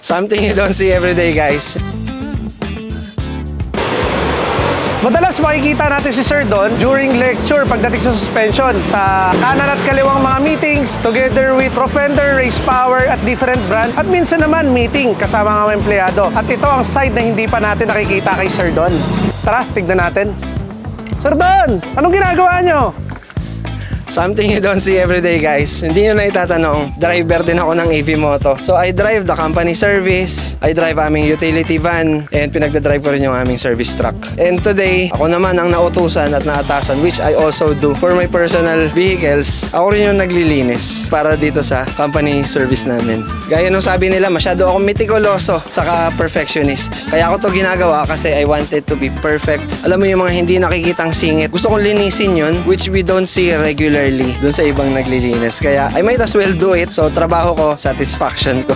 Something you don't see every day, guys. Madalas makikita natin si Sir Don during lecture pagdating sa suspension, sa kanan at kaliwang mga meetings, together with Profender, Race Power at different brand. At minsan naman meeting kasama mga empleyado. At ito ang side na hindi pa natin nakikita kay Sir Don. Tara, tignan natin. Sir Don, anong ginagawa nyo? Something you don't see every day, guys. Hindi nyo na itatanong, driver din ako ng AV Moto. So I drive the company service, I drive aming utility van, and pinagdadrive ko rin yung aming service truck. And today, ako naman ang nautusan at naatasan, which I also do for my personal vehicles. Ako rin yung naglilinis para dito sa company service namin. Gaya nung sabi nila, masyado akong meticuloso, saka perfectionist. Kaya ako to ginagawa kasi I wanted to be perfect. Alam mo yung mga hindi nakikitang singit, gusto kong linisin yun, which we don't see regularly dun sa ibang naglilinis. Kaya I might as well do it. So trabaho ko, satisfaction ko.